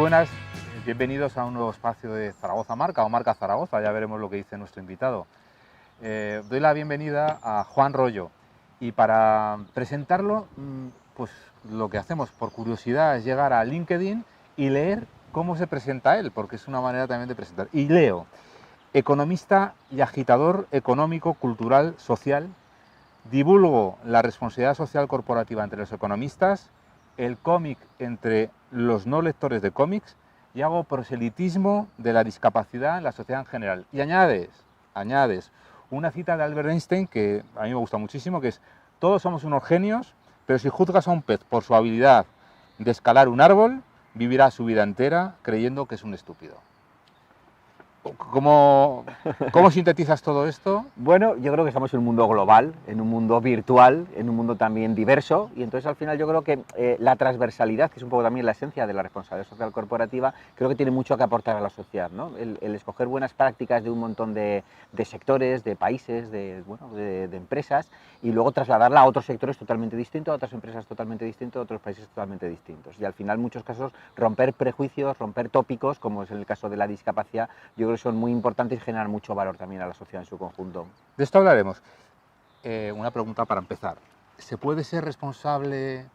buenas, bienvenidos a un nuevo espacio de Zaragoza Marca o Marca Zaragoza, ya veremos lo que dice nuestro invitado. Doy la bienvenida a Juan Rollo y para presentarlo, pues lo que hacemos por curiosidad es llegar a LinkedIn y leer cómo se presenta él, porque es una manera también de presentar. Y leo: economista y agitador económico, cultural, social. Divulgo la responsabilidad social corporativa entre los economistas, el cómic entre los no lectores de cómics y hago proselitismo de la discapacidad en la sociedad en general. Y añades una cita de Albert Einstein que a mí me gusta muchísimo, que es: todos somos unos genios, pero si juzgas a un pez por su habilidad de escalar un árbol, vivirá su vida entera creyendo que es un estúpido. ¿Cómo sintetizas todo esto? Bueno, yo creo que estamos en un mundo global, en un mundo virtual, en un mundo también diverso, y entonces al final yo creo que la transversalidad, que es un poco también la esencia de la responsabilidad social corporativa, creo que tiene mucho que aportar a la sociedad, ¿no? El escoger buenas prácticas de un montón de sectores, de países, de empresas, y luego trasladarla a otros sectores totalmente distintos, a otras empresas totalmente distintas, a otros países totalmente distintos. Y al final, en muchos casos, romper prejuicios, romper tópicos, como es en el caso de la discapacidad, yo creo que son muy importantes y generan mucho valor también a la sociedad en su conjunto. De esto hablaremos. Una pregunta para empezar. ¿Se puede ser responsable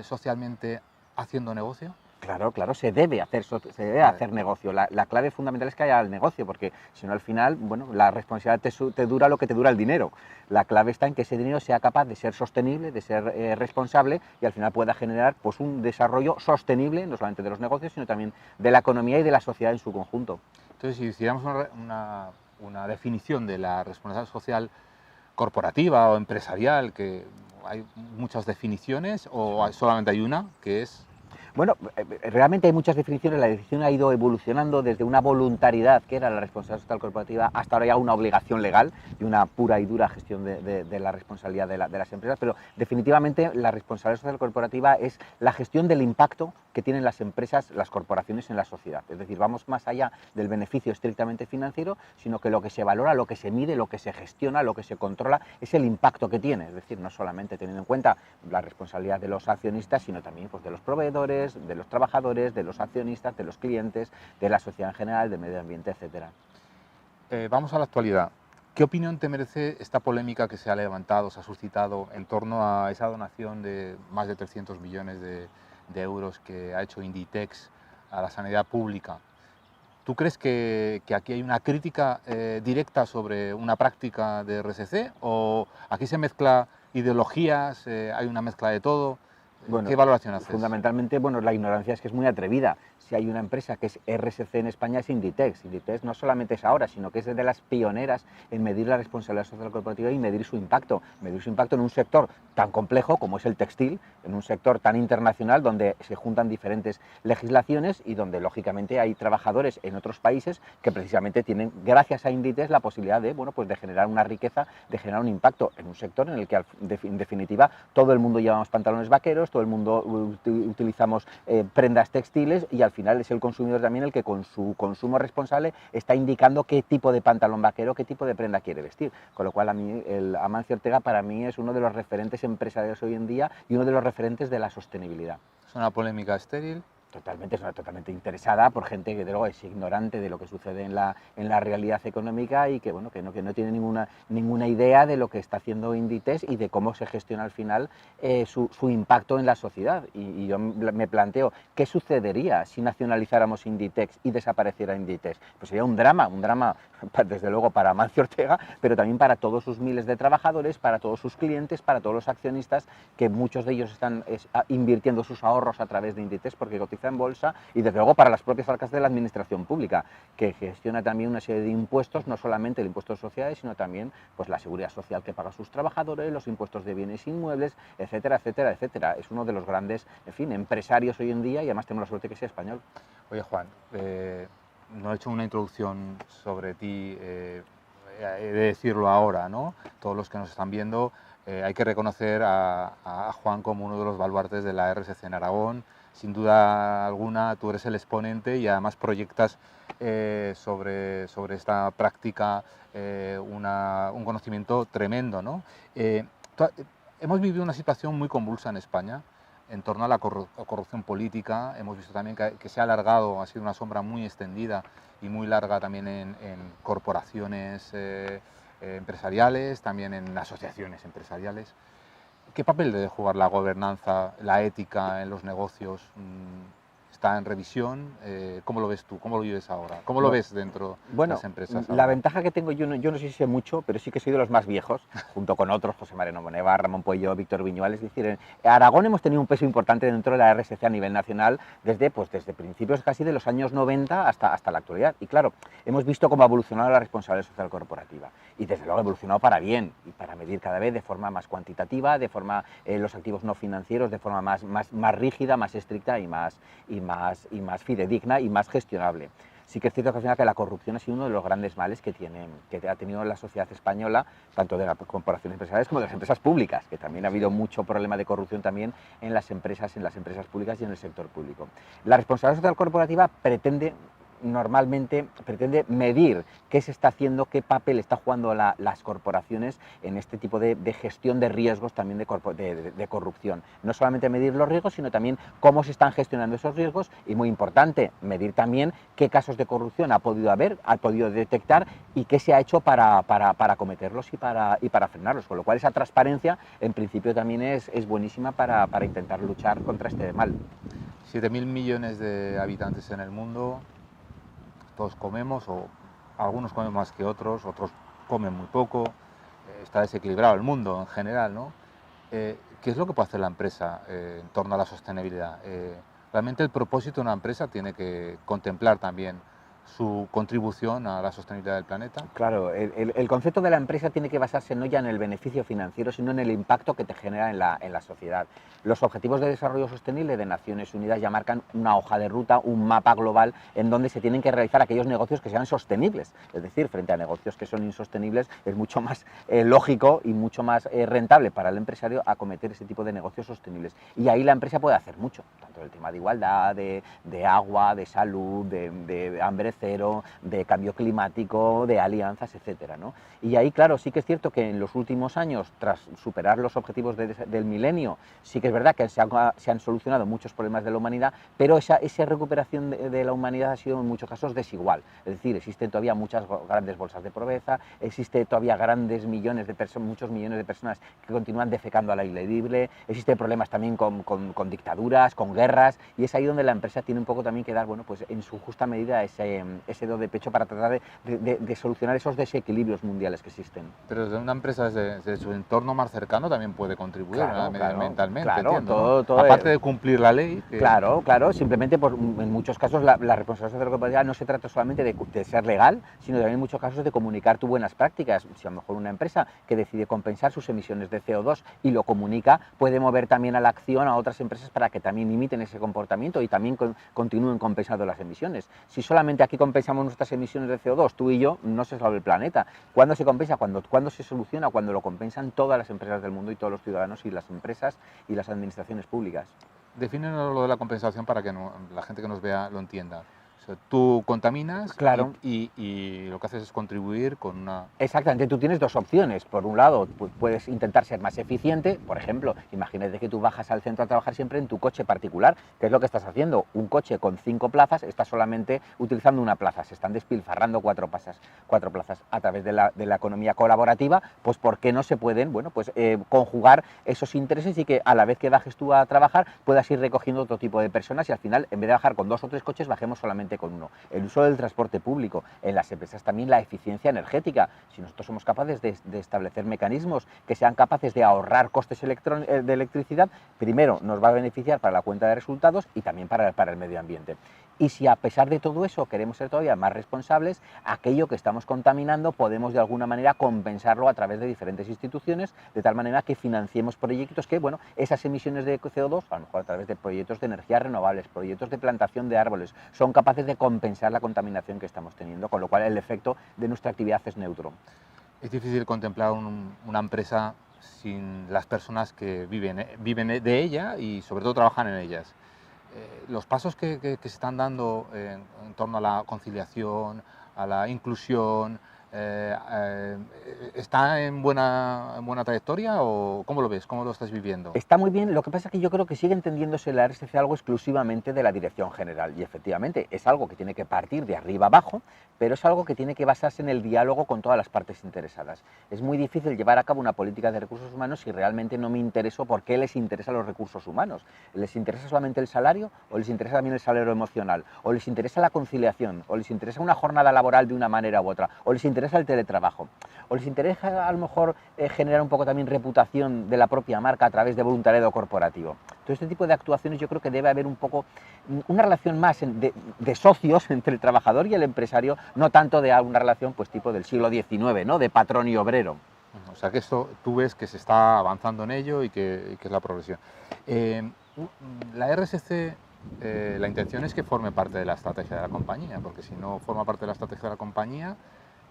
socialmente haciendo negocio? Claro, claro, se debe hacer negocio. La clave fundamental es que haya el negocio, porque si no al final, bueno, la responsabilidad te dura lo que te dura el dinero. La clave está en que ese dinero sea capaz de ser sostenible, de ser responsable y al final pueda generar pues, un desarrollo sostenible, no solamente de los negocios, sino también de la economía y de la sociedad en su conjunto. Entonces, si hiciéramos una definición de la responsabilidad social corporativa o empresarial, que hay muchas definiciones, o solamente hay una, que es... Bueno, realmente hay muchas definiciones, la definición ha ido evolucionando desde una voluntariedad, que era la responsabilidad social corporativa, hasta ahora ya una obligación legal y una pura y dura gestión de la responsabilidad de las empresas, pero definitivamente la responsabilidad social corporativa es la gestión del impacto que tienen las empresas, las corporaciones en la sociedad. Es decir, vamos más allá del beneficio estrictamente financiero, sino que lo que se valora, lo que se mide, lo que se gestiona, lo que se controla, es el impacto que tiene. Es decir, no solamente teniendo en cuenta la responsabilidad de los accionistas, sino también pues, de los proveedores, de los trabajadores, de los accionistas, de los clientes, de la sociedad en general, del medio ambiente, etc. Vamos a la actualidad. ¿Qué opinión te merece esta polémica que se ha levantado, se ha suscitado en torno a esa donación de más de 300 millones de euros que ha hecho Inditex a la sanidad pública? ¿Tú crees que aquí hay una crítica directa sobre una práctica de RSC o aquí se mezcla ideologías, hay una mezcla de todo? Bueno, ¿Qué valoración haces? fundamentalmente, bueno, la ignorancia es que es muy atrevida. Si hay una empresa que es RSC en España es Inditex. Inditex no solamente es ahora, sino que es de las pioneras en medir la responsabilidad social corporativa y medir su impacto. Medir su impacto en un sector tan complejo como es el textil, en un sector tan internacional donde se juntan diferentes legislaciones y donde, lógicamente, hay trabajadores en otros países que precisamente tienen, gracias a Inditex, la posibilidad de, bueno, pues de generar una riqueza, de generar un impacto en un sector en el que, en definitiva, todo el mundo llevamos pantalones vaqueros, todo el mundo utilizamos prendas textiles y al final es el consumidor también el que con su consumo responsable está indicando qué tipo de pantalón vaquero, qué tipo de prenda quiere vestir. Con lo cual a mí el Amancio Ortega para mí es uno de los referentes empresariales hoy en día y uno de los referentes de la sostenibilidad. ¿Es una polémica estéril? Totalmente, es totalmente interesada por gente que de luego es ignorante de lo que sucede en la realidad económica y que, bueno, que no tiene ninguna idea de lo que está haciendo Inditex y de cómo se gestiona al final su impacto en la sociedad. Y yo me planteo, ¿qué sucedería si nacionalizáramos Inditex y desapareciera Inditex? Pues sería un drama desde luego para Amancio Ortega, pero también para todos sus miles de trabajadores, para todos sus clientes, para todos los accionistas, que muchos de ellos están invirtiendo sus ahorros a través de Inditex porque cotiza en bolsa, y desde luego para las propias arcas de la administración pública, que gestiona también una serie de impuestos, no solamente el impuesto de sociedades, sino también pues, la seguridad social que pagan sus trabajadores, los impuestos de bienes inmuebles, etcétera, etcétera, etcétera. Es uno de los grandes, en fin, empresarios hoy en día y además tenemos la suerte que sea español. Oye, Juan, no he hecho una introducción sobre ti, he de decirlo ahora, ¿no? Todos los que nos están viendo, hay que reconocer a Juan como uno de los baluartes de la RSC en Aragón. Sin duda alguna, tú eres el exponente y además proyectas sobre esta práctica un conocimiento tremendo, ¿no? Hemos vivido una situación muy convulsa en España. en torno a la corrupción política. Hemos visto también que se ha alargado, ha sido una sombra muy extendida y muy larga también en corporaciones empresariales, también en asociaciones empresariales. ¿Qué papel debe jugar la gobernanza, la ética en los negocios? ¿Está en revisión? ¿Cómo lo ves tú? ¿Cómo lo vives ahora? ¿Cómo lo ves dentro de Bueno, las empresas la ahora? ventaja que tengo yo no sé si sé mucho, pero sí que soy de los más viejos, junto con otros, José Mariano Moneva, Ramón Pueyo, Víctor Viñual. Es decir, en Aragón hemos tenido un peso importante dentro de la RSC a nivel nacional desde principios casi de los años 90 hasta la actualidad. Y claro, hemos visto cómo ha evolucionado la responsabilidad social corporativa. Y desde luego ha evolucionado para bien y para medir cada vez de forma más cuantitativa, de forma los activos no financieros de forma más rígida, más estricta y más fidedigna y más gestionable. Sí que es cierto que al final que la corrupción ha sido uno de los grandes males que ha tenido la sociedad española, tanto de las corporaciones empresariales como de las empresas públicas, que también ha habido mucho problema de corrupción también en las empresas públicas y en el sector público. La responsabilidad social corporativa normalmente pretende medir qué se está haciendo, qué papel está jugando las corporaciones en este tipo de gestión de riesgos también de corrupción. No solamente medir los riesgos, sino también cómo se están gestionando esos riesgos y, muy importante, medir también qué casos de corrupción ha podido detectar y qué se ha hecho para cometerlos y para frenarlos. Con lo cual esa transparencia en principio también es buenísima para intentar luchar contra este mal. 7.000 millones de habitantes en el mundo, todos comemos, o algunos comen más que otros comen muy poco, está desequilibrado el mundo en general, ¿no? ¿Qué es lo que puede hacer la empresa en torno a la sostenibilidad? Realmente el propósito de una empresa tiene que contemplar también su contribución a la sostenibilidad del planeta. Claro, el concepto de la empresa tiene que basarse no ya en el beneficio financiero, sino en el impacto que te genera en la sociedad. Los Objetivos de Desarrollo Sostenible de Naciones Unidas ya marcan una hoja de ruta, un mapa global en donde se tienen que realizar aquellos negocios que sean sostenibles. Es decir, frente a negocios que son insostenibles, es mucho más lógico y mucho más rentable para el empresario acometer ese tipo de negocios sostenibles. Y ahí la empresa puede hacer mucho, tanto en el tema de igualdad, de agua, de salud, de hambre cero, de cambio climático, de alianzas, etcétera, ¿no? Y ahí, claro, sí que es cierto que en los últimos años, tras superar los objetivos del milenio, sí que es verdad que se han solucionado muchos problemas de la humanidad, pero esa recuperación de la humanidad ha sido en muchos casos desigual. Es decir, existen todavía muchas grandes bolsas de pobreza, existe todavía muchos millones de personas que continúan defecando al aire libre, existen problemas también con dictaduras, con guerras, y es ahí donde la empresa tiene un poco también que dar, bueno, pues en su justa medida ese do de pecho para tratar de solucionar esos desequilibrios mundiales que existen. Pero desde una empresa, desde su entorno más cercano, también puede contribuir medioambientalmente, claro, entiendo, ¿no? Aparte de cumplir la ley. Claro, simplemente en muchos casos la responsabilidad corporativa no se trata solamente de ser legal, sino también en muchos casos de comunicar tus buenas prácticas. Si a lo mejor una empresa que decide compensar sus emisiones de CO2 y lo comunica, puede mover también a la acción a otras empresas para que también imiten ese comportamiento y también continúen compensando las emisiones. Si solamente aquí compensamos nuestras emisiones de CO2, tú y yo, no se salva el planeta. ¿Cuándo se compensa? Cuando se soluciona, cuando lo compensan todas las empresas del mundo y todos los ciudadanos y las empresas y las administraciones públicas. Defínenos lo de la compensación para que la gente que nos vea lo entienda. O sea, tú contaminas, claro, y lo que haces es contribuir con una... Exactamente, tú tienes dos opciones. Por un lado, puedes intentar ser más eficiente. Por ejemplo, imagínate que tú bajas al centro a trabajar siempre en tu coche particular. ¿Qué es lo que estás haciendo? Un coche con 5 plazas, estás solamente utilizando una plaza. Se están despilfarrando 4 plazas. A través de la economía colaborativa, pues ¿por qué no se pueden, bueno, pues conjugar esos intereses y que a la vez que bajes tú a trabajar puedas ir recogiendo otro tipo de personas y al final, en vez de bajar con 2 o 3 coches, bajemos solamente con uno? El uso del transporte público, en las empresas también la eficiencia energética. Si nosotros somos capaces de establecer mecanismos que sean capaces de ahorrar costes de electricidad, primero nos va a beneficiar para la cuenta de resultados y también para el medio ambiente. Y si a pesar de todo eso queremos ser todavía más responsables, aquello que estamos contaminando podemos de alguna manera compensarlo a través de diferentes instituciones, de tal manera que financiemos proyectos que, bueno, esas emisiones de CO2, a lo mejor a través de proyectos de energías renovables, proyectos de plantación de árboles, son capaces de compensar la contaminación que estamos teniendo, con lo cual el efecto de nuestra actividad es neutro. Es difícil contemplar una empresa sin las personas que viven de ella y sobre todo trabajan en ellas. Los pasos que se están dando en torno a la conciliación, a la inclusión, ¿está en buena trayectoria o cómo lo ves? ¿Cómo lo estás viviendo? Está muy bien, lo que pasa es que yo creo que sigue entendiéndose la RSC algo exclusivamente de la dirección general y efectivamente es algo que tiene que partir de arriba abajo, pero es algo que tiene que basarse en el diálogo con todas las partes interesadas. Es muy difícil llevar a cabo una política de recursos humanos si realmente no me intereso por qué les interesan los recursos humanos. ¿Les interesa solamente el salario o les interesa también el salario emocional? ¿O les interesa la conciliación? ¿O les interesa una jornada laboral de una manera u otra? ¿O les interesa el teletrabajo? ¿O les interesa a lo mejor generar un poco también reputación de la propia marca a través de voluntariado corporativo? Todo este tipo de actuaciones yo creo que debe haber un poco una relación más de socios entre el trabajador y el empresario, no tanto de una relación pues tipo del siglo XIX, ¿no? De patrón y obrero. O sea que esto tú ves que se está avanzando en ello y que es la progresión. La RSC, la intención es que forme parte de la estrategia de la compañía, porque si no forma parte de la estrategia de la compañía,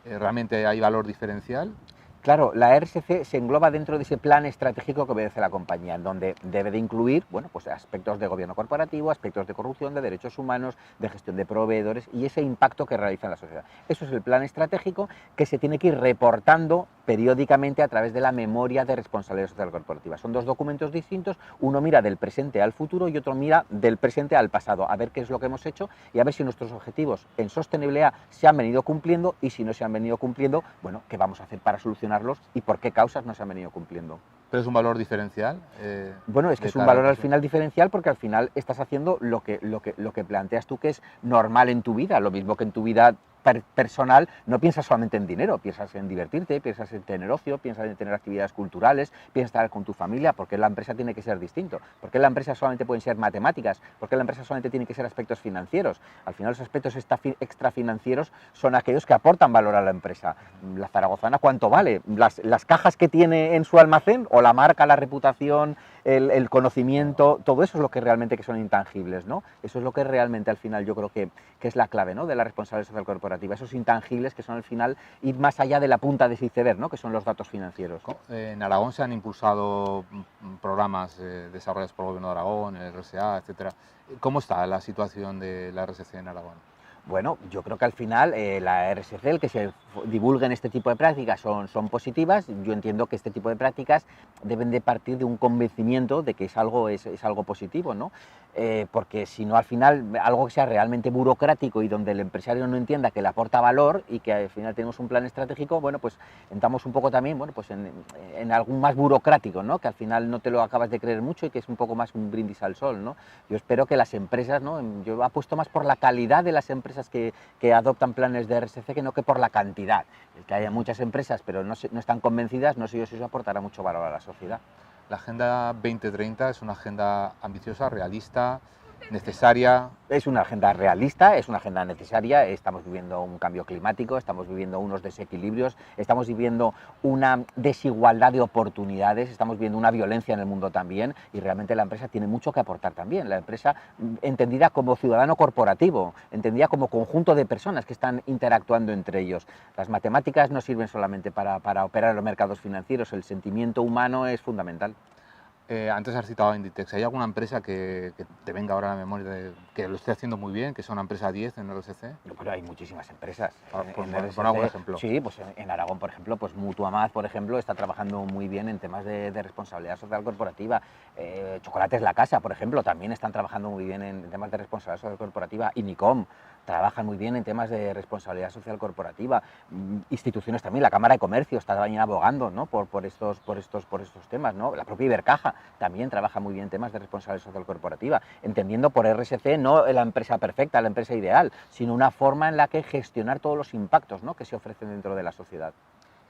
¿realmente hay valor diferencial? Claro, la RSC se engloba dentro de ese plan estratégico que obedece la compañía, en donde debe de incluir, bueno, pues aspectos de gobierno corporativo, aspectos de corrupción, de derechos humanos, de gestión de proveedores y ese impacto que realiza en la sociedad. Eso es el plan estratégico que se tiene que ir reportando periódicamente a través de la memoria de responsabilidad social corporativa. Son dos documentos distintos, uno mira del presente al futuro y otro mira del presente al pasado, a ver qué es lo que hemos hecho y a ver si nuestros objetivos en sostenibilidad se han venido cumpliendo y si no se han venido cumpliendo, bueno, qué vamos a hacer para solucionarlos y por qué causas no se han venido cumpliendo. ¿Pero es un valor diferencial? Bueno, es que es un valor al final diferencial porque al final estás haciendo lo que planteas tú que es normal en tu vida, lo mismo que en tu vida personal no piensas solamente en dinero, piensas en divertirte, piensas en tener ocio, piensas en tener actividades culturales, piensas estar con tu familia, porque la empresa tiene que ser distinto, porque la empresa solamente pueden ser matemáticas, porque la empresa solamente tiene que ser aspectos financieros. Al final los aspectos extrafinancieros son aquellos que aportan valor a la empresa. La zaragozana, ¿cuánto vale? Las cajas que tiene en su almacén o la marca, la reputación, el conocimiento, todo eso es lo que realmente que son intangibles, ¿no? Eso es lo que realmente al final yo creo que es la clave, ¿no? De la responsabilidad social corporativa, esos intangibles que son al final ir más allá de la punta de ese iceberg, ¿no? Que son los datos financieros. En Aragón se han impulsado programas desarrollados por el Gobierno de Aragón, el RSA, etcétera. ¿Cómo está la situación de la RSC en Aragón? Bueno, yo creo que al final la RSC, el que se divulguen este tipo de prácticas son positivas. Yo entiendo que este tipo de prácticas deben de partir de un convencimiento de que es algo positivo, ¿no? Porque si no al final algo que sea realmente burocrático y donde el empresario no entienda que le aporta valor y que al final tenemos un plan estratégico, bueno, pues entramos un poco también, bueno, pues en algo más burocrático, ¿no? Que al final no te lo acabas de creer mucho y que es un poco más un brindis al sol, ¿no? Yo espero que las empresas, ¿no? Yo apuesto más por la calidad de las empresas que adoptan planes de RSC que no que por la cantidad. El que haya muchas empresas pero no están convencidas, no sé yo si eso aportará mucho valor a la sociedad. La Agenda 2030 es una agenda ambiciosa, realista, necesaria. Es una agenda realista, es una agenda necesaria, estamos viviendo un cambio climático, estamos viviendo unos desequilibrios, estamos viviendo una desigualdad de oportunidades, estamos viviendo una violencia en el mundo también y realmente la empresa tiene mucho que aportar también. La empresa entendida como ciudadano corporativo, entendida como conjunto de personas que están interactuando entre ellos. Las matemáticas no sirven solamente para operar en los mercados financieros, el sentimiento humano es fundamental. Antes has citado a Inditex. ¿Hay alguna empresa que te venga ahora a la memoria que lo esté haciendo muy bien, que sea una empresa 10 en RSC? Pero hay muchísimas empresas. Por algún ejemplo. Sí, pues en Aragón, por ejemplo, pues Mutuamaz, por ejemplo, está trabajando muy bien en temas de responsabilidad social corporativa. Chocolates La Casa, por ejemplo, también están trabajando muy bien en temas de responsabilidad social corporativa. Inicom trabajan muy bien en temas de responsabilidad social corporativa. Instituciones también, la Cámara de Comercio está también abogando, ¿no? por estos temas, ¿no? La propia Ibercaja también trabaja muy bien en temas de responsabilidad social corporativa, entendiendo por RSC no la empresa perfecta, la empresa ideal, sino una forma en la que gestionar todos los impactos, ¿no? Que se ofrecen dentro de la sociedad.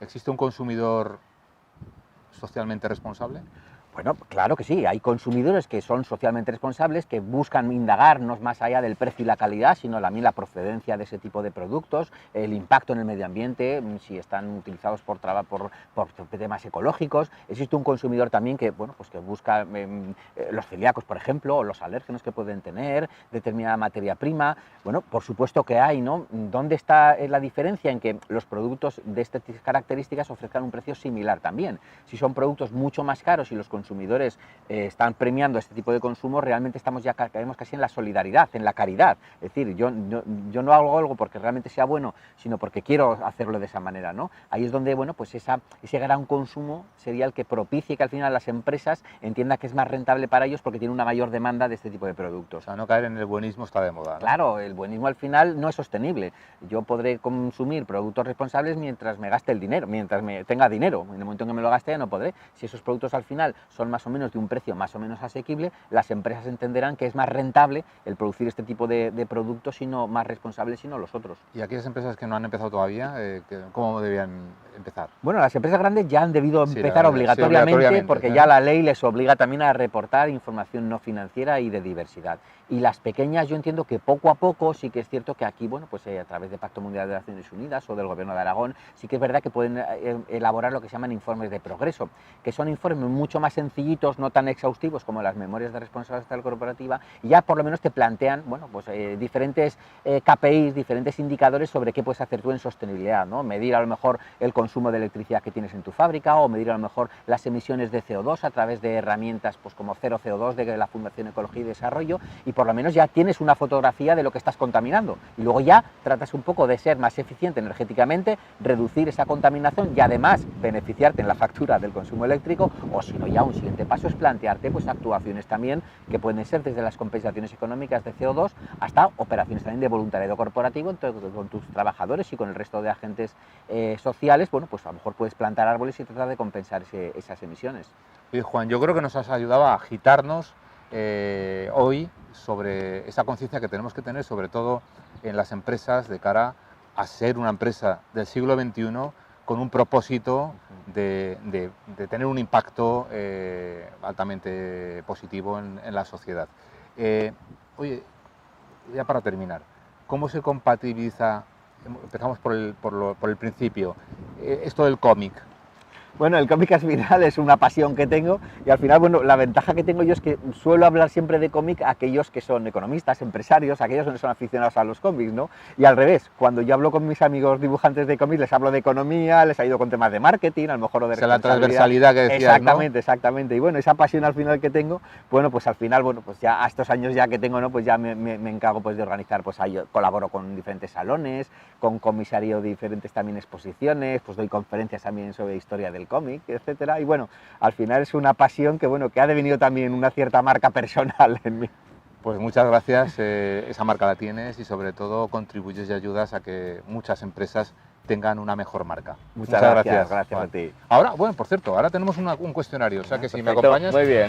¿Existe un consumidor socialmente responsable? Bueno, claro que sí, hay consumidores que son socialmente responsables, que buscan indagar no más allá del precio y la calidad, sino también la procedencia de ese tipo de productos, el impacto en el medio ambiente, si están utilizados por temas ecológicos. Existe un consumidor también que, bueno, pues que busca los celíacos, por ejemplo, o los alérgenos que pueden tener, determinada materia prima. Bueno, por supuesto que hay, ¿no? ¿Dónde está la diferencia en que los productos de estas características ofrezcan un precio similar también? Si son productos mucho más caros y los consumidores consumidores están premiando este tipo de consumo, realmente caemos casi en la solidaridad, en la caridad. Es decir, yo no hago algo porque realmente sea bueno, sino porque quiero hacerlo de esa manera, ¿no? Ahí es donde, bueno, pues ese gran consumo sería el que propicie que al final las empresas entiendan que es más rentable para ellos porque tienen una mayor demanda de este tipo de productos. O sea, no caer en el buenismo está de moda, ¿no? Claro, el buenismo al final no es sostenible. Yo podré consumir productos responsables mientras me gaste el dinero, mientras me tenga dinero. En el momento en que me lo gaste ya no podré. Si esos productos al final son más o menos de un precio más o menos asequible, las empresas entenderán que es más rentable el producir este tipo de productos y no más responsables y no los otros. ¿Y aquellas empresas que no han empezado todavía, cómo debían empezar? Bueno, las empresas grandes ya han debido empezar obligatoriamente porque ya la ley les obliga también a reportar información no financiera y de diversidad. Y las pequeñas, yo entiendo que poco a poco sí que es cierto que aquí, bueno, pues a través del Pacto Mundial de Naciones Unidas o del Gobierno de Aragón, sí que es verdad que pueden elaborar lo que se llaman informes de progreso, que son informes mucho más sencillitos, no tan exhaustivos como las memorias de responsabilidad corporativa, y ya por lo menos te plantean, bueno, pues diferentes KPIs, diferentes indicadores sobre qué puedes hacer tú en sostenibilidad, ¿no? Medir a lo mejor el consumo de electricidad que tienes en tu fábrica o medir a lo mejor las emisiones de CO2 a través de herramientas pues como Cero CO2 de la Fundación Ecología y Desarrollo, y por lo menos ya tienes una fotografía de lo que estás contaminando y luego ya tratas un poco de ser más eficiente energéticamente, reducir esa contaminación y además beneficiarte en la factura del consumo eléctrico, o si no, ya un siguiente paso es plantearte pues actuaciones también que pueden ser desde las compensaciones económicas de CO2 hasta operaciones también de voluntariado corporativo con tus trabajadores y con el resto de agentes sociales. Bueno, pues a lo mejor puedes plantar árboles y tratar de compensar esas emisiones. Oye, Juan, yo creo que nos has ayudado a agitarnos hoy sobre esa conciencia que tenemos que tener, sobre todo en las empresas, de cara a ser una empresa del siglo XXI con un propósito de tener un impacto altamente positivo en la sociedad. Oye, ya para terminar, ¿cómo se compatibiliza? Empezamos por el principio, esto del cómic. Bueno, el cómic al final es una pasión que tengo y al final, bueno, la ventaja que tengo yo es que suelo hablar siempre de cómic a aquellos que son economistas, empresarios, aquellos que son aficionados a los cómics, ¿no? Y al revés, cuando yo hablo con mis amigos dibujantes de cómics les hablo de economía, les ayudo con temas de marketing, a lo mejor o de la transversalidad que decías, exactamente, ¿no? Exactamente. Y bueno, esa pasión al final que tengo, bueno, pues al final, bueno, pues ya a estos años ya que tengo, ¿no? Pues ya me encargo pues de organizar, pues ahí colaboro con diferentes salones, con comisario de diferentes también exposiciones, pues doy conferencias también sobre historia del cómic, etcétera, y bueno, al final es una pasión que, bueno, que ha devenido también una cierta marca personal en mí. Pues muchas gracias, esa marca la tienes y sobre todo contribuyes y ayudas a que muchas empresas tengan una mejor marca. Muchas gracias a ti. Ahora, bueno, por cierto, ahora tenemos un cuestionario, o sea que si me Perfecto, acompañas... muy bien.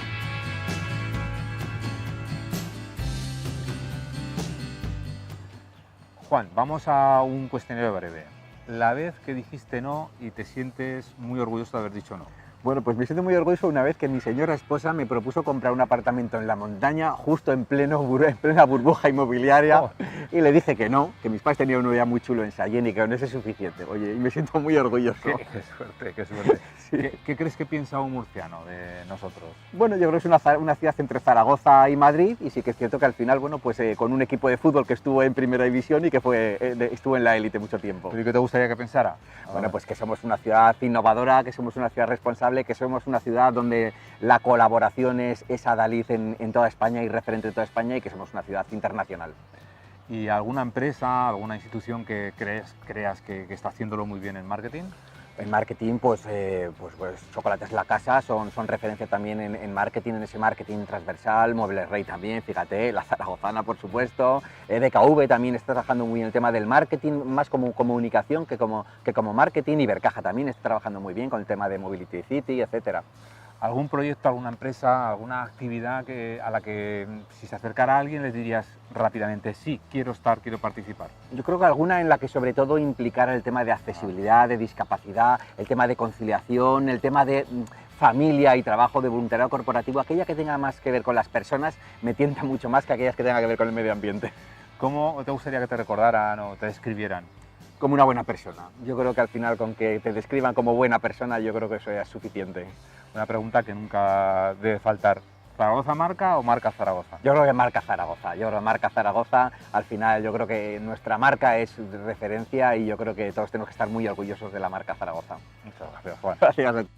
Juan, vamos a un cuestionario breve. La vez que dijiste no y te sientes muy orgulloso de haber dicho no. Bueno, pues me siento muy orgulloso una vez que mi señora esposa me propuso comprar un apartamento en la montaña, justo en plena burbuja inmobiliaria, y le dije que no, que mis padres tenían un día muy chulo en Sallent y que con eso es suficiente. Oye, y me siento muy orgulloso. Qué suerte, qué suerte. Sí. ¿Qué crees que piensa un murciano de nosotros? Bueno, yo creo que es una ciudad entre Zaragoza y Madrid, y sí que es cierto que al final, bueno, pues con un equipo de fútbol que estuvo en primera división y que estuvo en la élite mucho tiempo. ¿Y qué te gustaría que pensara? Bueno, pues que somos una ciudad innovadora, que somos una ciudad responsable, que somos una ciudad donde la colaboración es adalid en toda España y referente en toda España, y que somos una ciudad internacional. ¿Y alguna empresa, alguna institución que creas que está haciéndolo muy bien en marketing? En marketing, pues Chocolates La Casa son referencia también en marketing, en ese marketing transversal, Muebles Rey también, fíjate, La Zaragozana, por supuesto, DKV también está trabajando muy bien el tema del marketing, más como comunicación que como marketing, Ibercaja también está trabajando muy bien con el tema de Mobility City, etcétera. ¿Algún proyecto, alguna empresa, alguna actividad a la que si se acercara a alguien les dirías rápidamente sí, quiero participar? Yo creo que alguna en la que sobre todo implicara el tema de accesibilidad, de discapacidad, el tema de conciliación, el tema de familia y trabajo de voluntariado corporativo, aquella que tenga más que ver con las personas me tienta mucho más que aquellas que tengan que ver con el medio ambiente. ¿Cómo te gustaría que te recordaran o te describieran? Como una buena persona. Yo creo que al final con que te describan como buena persona, yo creo que eso ya es suficiente. Una pregunta que nunca debe faltar. ¿Zaragoza marca o marca Zaragoza? Yo creo que marca Zaragoza. Yo creo que marca Zaragoza, al final yo creo que nuestra marca es referencia y yo creo que todos tenemos que estar muy orgullosos de la marca Zaragoza. Muchas gracias, Juan. Gracias a ti.